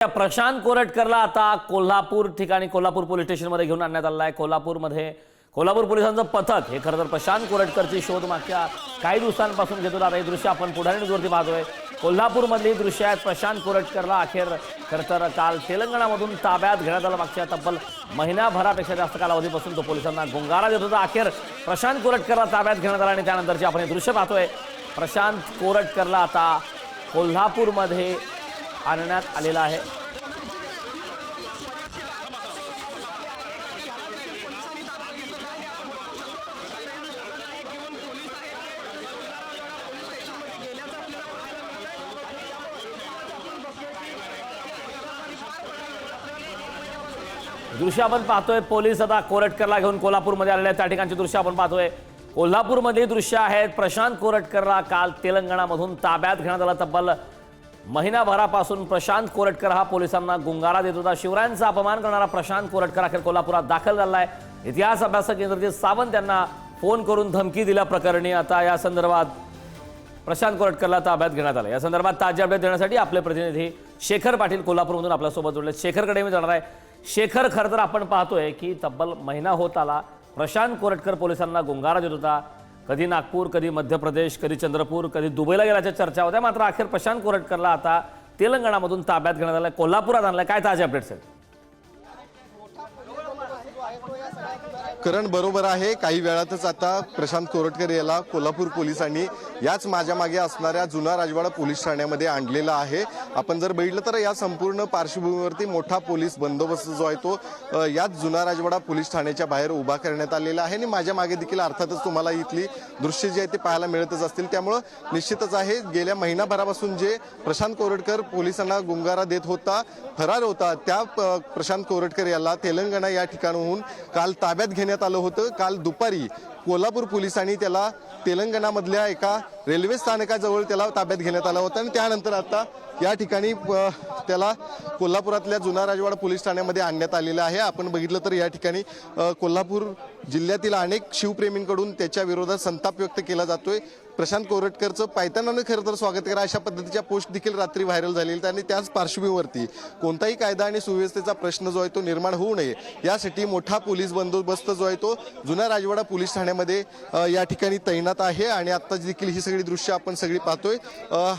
प्रशांत कोरटकरला आता कोल्हापूर ठिकाणी कोल्हापूर पोलीस स्टेशनमध्ये घेऊन आणण्यात आलं आहे। कोल्हापूर पोलिसांचं पथक हे खरं तर प्रशांत कोरटकरची शोध मागच्या काही दिवसांपासून घेत होता। हे दृश्य आपण पुढारी न्यूजवरती पाहतोय। कोल्हापूरमधली दृश्य आहेत। प्रशांत कोरटकरला अखेर खरं तर काल तेलंगणामधून ताब्यात घेण्यात आलं। मागच्या तब्बल महिनाभरापेक्षा जास्त कालावधीपासून तो पोलिसांना गुंगारा देत होता। अखेर प्रशांत कोरटकरला ताब्यात घेण्यात आलं आणि त्यानंतरची आपण हे दृश्य पाहतोय। प्रशांत कोरटकरला आता कोल्हापूरमध्ये आणण्यात आलेला आहे। दृश्य आपण पाहतोय। पोलीस आता कोरटकरला घेऊन कोल्हापूरमध्ये आलेले आहेत। त्या ठिकाणचे दृश्य आपण पाहतोय। कोल्हापूरमध्ये दृश्य आहेत। प्रशांत कोरटकरला काल तेलंगणामधून ताब्यात घेण्यात आलं। तब्बल महिनाभरापासून प्रशांत कोरटकर हा पोलिसांना गुंगारा देत होता। शिवरायांचा अपमान करणारा प्रशांत कोरटकर अखेर कोल्हापुरात दाखल झाला आहे। इतिहास अभ्यासक इंद्रजित सावंत यांना फोन करून धमकी दिल्याप्रकरणी आता या संदर्भात प्रशांत कोरटकरला ताब्यात घेण्यात आलं। या संदर्भात ताजे अपडेट देण्यासाठी आपले प्रतिनिधी शेखर पाटील कोल्हापूरमधून आपल्यासोबत जोडले। शेखरकडे मी जाणार आहे। शेखर, खरं तर आपण पाहतोय की तब्बल महिना होत आला प्रशांत कोरटकर पोलिसांना गुंगारा देत होता। कधी नागपूर, कधी मध्य प्रदेश, कधी चंद्रपूर, कधी दुबईला गेल्याच्या चर्चा होत्या। मात्र अखेर प्रशांत कोरटकरला आता तेलंगणामधून ताब्यात घेण्यात आलं, कोल्हापुरात आणलं। काय ताजे अपडेट्स आहेत? करण बरोबर आहे। काही वेळातच आता प्रशांत कोरटकर याला कोल्हापूर पोलिसांनी याच माझ्या मागे असणाऱ्या जुना राजवाडा पोलीस ठाण्यामध्ये आणलेला आहे। आपण जर बघितलं तर या संपूर्ण पार्श्वभूमीवरती मोठा पोलीस बंदोबस्त जो आहे तो याच जुना राजवाडा पोलीस ठाण्याच्या बाहेर उभा करण्यात आलेला आहे आणि माझ्या मागे देखील अर्थातच तुम्हाला इथली दृश्य जे आहे ते पाहायला मिळतच असतील। त्यामुळं निश्चितच आहे गेल्या महिनाभरापासून जे प्रशांत कोरटकर पोलिसांना गुंगारा देत होता, फरार होता, त्या प्रशांत कोरटकर याला तेलंगणा या ठिकाणाहून काल ताब्यात घेण्यात आलं होतं। काल दुपारी कोल्हापूर पोलिसांनी त्याला तेलंगणामधल्या एका रेल्वे स्थानकाजवळ त्याला ताब्यात घेण्यात आलं होतं आणि त्यानंतर आता या ठिकाणी त्याला कोल्हापुरातल्या जुना राजवाडा पोलीस ठाण्यामध्ये आणण्यात आलेलं आहे। आपण बघितलं तर या ठिकाणी कोल्हापूर जिल्ह्यातील अनेक शिवप्रेमींकडून त्याच्या विरोधात संताप व्यक्त केला जातोय। प्रशांत कोरटकरचं पायतानानं खरं तर स्वागत करा अशा पद्धतीच्या पोस्ट देखील रात्री व्हायरल झालेल्या आणि त्याच पार्श्वभूमीवरती कोणताही कायदा आणि सुव्यवस्थेचा प्रश्न जो आहे तो निर्माण होऊ नये यासाठी मोठा पोलीस बंदोबस्त जो आहे तो जुना राजवाडा पोलीस ठाण्यामध्ये या ठिकाणी तैनात आहे आणि आता देखील ही सगळी दृश्य आपण सगळी पाहतोय।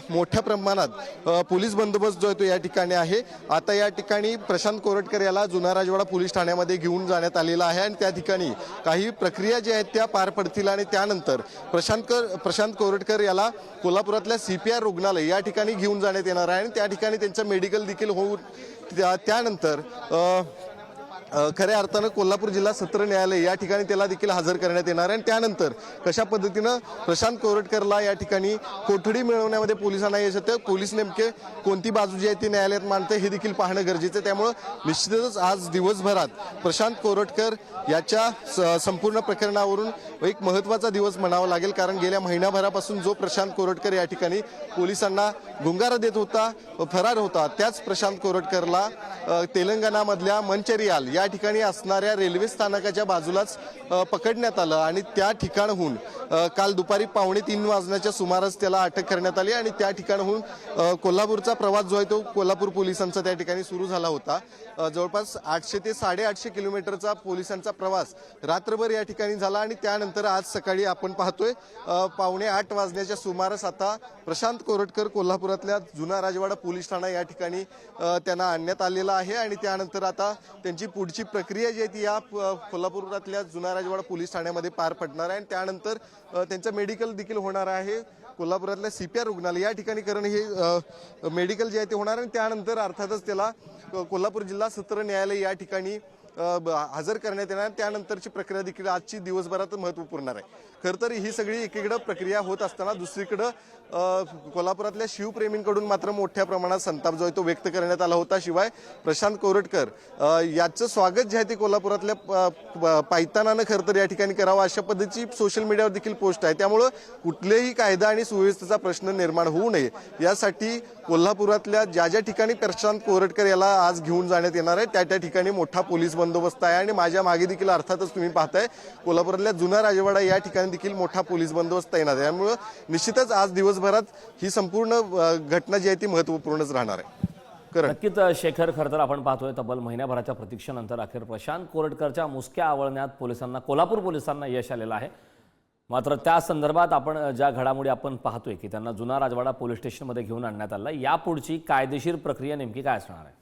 मोठ्या प्रमाणात पोलीस बंदोबस्त जो आहे तो या ठिकाणी आहे। आता या ठिकाणी प्रशांत कोरटकर याला जुना राजवाडा पोलीस ठाण्यामध्ये घेऊन जाण्यात आलेला आहे आणि त्या ठिकाणी काही प्रक्रिया ज्या आहेत त्या पार पडतील आणि त्यानंतर प्रशांत कोरटकर याला कोल्हापुरातल्या CPR रुग्णालय या ठिकाणी घेऊन जाण्यात येणार आहे आणि त्या ठिकाणी त्यांचं मेडिकल देखील होऊन त्यानंतर खऱ्या अर्थानं कोल्हापूर जिल्हा सत्र न्यायालय या ठिकाणी त्याला देखील हजर करण्यात येणार आहे आणि त्यानंतर कशा पद्धतीनं प्रशांत कोरटकरला या ठिकाणी कोठडी मिळवण्यामध्ये पोलिसांना यश येतं, पोलीस नेमके कोणती बाजू जी आहे ती न्यायालयात मांडते हे देखील पाहणं गरजेचं आहे। त्यामुळं निश्चितच आज दिवसभरात प्रशांत कोरटकर याच्या संपूर्ण प्रकरणावरून एक महत्त्वाचा दिवस म्हणावा लागेल, कारण गेल्या महिनाभरापासून जो प्रशांत कोरटकर या ठिकाणी पोलिसांना गुंगारा देत होता, फरार होता, त्याच प्रशांत कोरटकरला तेलंगणामधल्या मंचरियाल या ठिकाणी असणाऱ्या रेल्वे स्थानकाच्या बाजूलाच पकडण्यात आलं आणि त्या ठिकाणाहून काल दुपारी 2:45 वाजण्याच्या सुमारास त्याला अटक करण्यात आली आणि त्या ठिकाणाहून कोल्हापूरचा प्रवास जो आहे तो कोल्हापूर पोलिसांचा त्या ठिकाणी सुरू झाला होता। जवळपास 800 ते 850 किलोमीटरचा पोलिसांचा प्रवास रात्रभर या ठिकाणी झाला आणि त्यानंतर आज सकाळी आपण पाहतोय 7:45 वाजण्याच्या सुमारास आता प्रशांत कोरटकर कोल्हापुरातल्या जुना राजवाडा पोलीस ठाणा या ठिकाणी त्यांना आणण्यात आलेला आहे आणि त्यानंतर आता त्यांची पुढची प्रक्रिया जी आहे ती या कोल्हापुरातल्या जुना राजवाडा पोलीस ठाण्यामध्ये पार पडणार आहे आणि त्यानंतर त्यांचं मेडिकल देखील होणार आहे कोल्हापुरातल्या CPR रुग्णालय या ठिकाणी, कारण हे मेडिकल जे आहे ते होणार आणि त्यानंतर अर्थातच त्याला कोल्हापूर जिल्हा सत्र न्यायालय या ठिकाणी हजर करण्यात येणार। त्यानंतरची प्रक्रिया देखील आजची दिवसभरात महत्त्वपूर्ण आहे। खरं तर ही सगळी एकीकडे प्रक्रिया होत असताना दुसरीकडे कोल्हापुरातल्या शिवप्रेमींकडून मात्र मोठ्या प्रमाणात संताप जो आहे तो व्यक्त करण्यात आला होता। शिवाय प्रशांत कोरटकर याचं स्वागत जे आहे ते कोल्हापुरातल्या पायतानानं खरं तर या ठिकाणी करावं अशा पद्धतीची सोशल मीडियावर देखील पोस्ट आहे। त्यामुळं कुठलेही कायदा आणि सुव्यवस्थेचा प्रश्न निर्माण होऊ नये यासाठी कोल्हापुरातल्या ज्या ज्या ठिकाणी प्रशांत कोरटकर याला आज घेऊन जाण्यात येणार आहे त्या ठिकाणी मोठा पोलीस बंदोबस्त आहे आणि माझ्या मागे देखील अर्थातच तुम्ही पाहताय कोल्हापुरातल्या जुना राजवाडा या ठिकाणी देखील मोठा पोलीस बंदोबस्त तैनात आहे। त्यामुळे निश्चितच आज दिवसभरात ही संपूर्ण घटना जी आहे ती महत्त्वपूर्णच राहणार आहे। करण. नक्कीच शेखर, खरं तर आपण पाहतोय तब्बल महिन्याभराच्या प्रतीक्षेनंतर अखेर प्रशांत कोरटकरच्या मुसक्या आवळण्यात पोलिसांना, कोल्हापूर पोलिसांना यश आलेलं आहे. मात्र त्या संदर्भात आपण ज्या घडामोडी आपण पाहतोय की त्यांना जुना राजवाडा पोलीस स्टेशनमध्ये घेऊन आणण्यात आलं, यापुढची कायदेशीर प्रक्रिया नेमकी काय असणार आहे?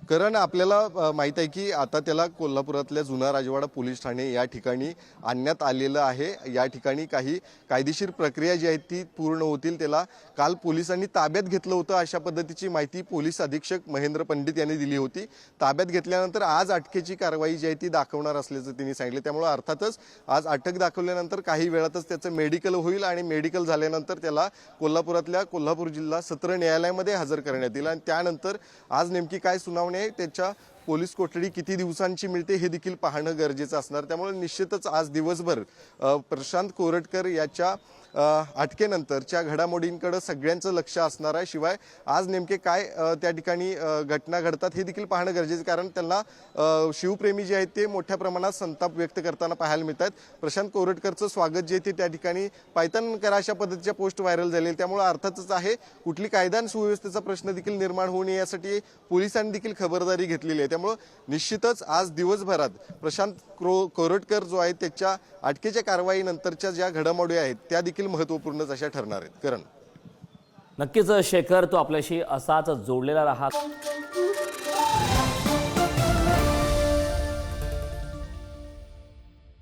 कारण आपल्याला माहित आहे की आता त्याला कोल्हापुरातल्या जुना राजवाडा पोलीस ठाणे या ठिकाणी आणण्यात आलेलं आहे. या ठिकाणी काही कायदेशीर प्रक्रिया जी आहे ती पूर्ण होतील. त्याला काल पोलिसांनी ताब्यात घेतलं होतं, अशा पद्धतीची माहिती पोलीस अधीक्षक महेंद्र पंडित यांनी दिली होती. ताब्यात घेतल्यानंतर आज अटकेची कारवाई जी आहे ती दाखवणार असल्याचं त्यांनी सांगितलं. त्यामुळे अर्थातच आज अटक दाखवल्यानंतर काही वेळातच त्याचं मेडिकल होईल आणि मेडिकल झाल्यानंतर त्याला कोल्हापुरातल्या कोल्हापूर जिल्हा सत्र न्यायालयामध्ये हजर करण्यात येईल आणि त्यानंतर आज नेमकी काय सुनावणी आहे, त्याच्या पोलीस कोठडी किती दिवसांची मिळते हे देखील पाहणं गरजेचं असणार. त्यामुळे निश्चितच आज दिवसभर प्रशांत कोरटकर याच्या अटकेनंतरच्या घडामोडींकडे सगळ्यांचं लक्ष असणार आहे. शिवाय आज नेमके काय त्या ठिकाणी घटना घडतात हे देखील पाहणं गरजेचं, कारण त्यांना शिवप्रेमी जे आहेत ते मोठ्या प्रमाणात संताप व्यक्त करताना पाहायला मिळत आहेत. प्रशांत कोरटकरचं स्वागत जे ते त्या ठिकाणी पायतान करा अशा पद्धतीच्या पोस्ट व्हायरल झालेल्या, त्यामुळे अर्थातच आहे कुठली कायदा आणि सुव्यवस्थेचा प्रश्न देखील निर्माण होऊ नये यासाठी पोलिसांनी देखील खबरदारी घेतलेली आहे. त्यामुळे निश्चितच आज दिवसभरात प्रशांत कोरटकर जो आहे त्याच्या अटकेच्या कारवाईनंतरच्या ज्या घडामोडी आहेत त्या देखील महत्त्वपूर्णच अशा ठरणार आहेत. करण. नक्कीच शेखर, तो आपल्याशी असाच जोडलेला राहा.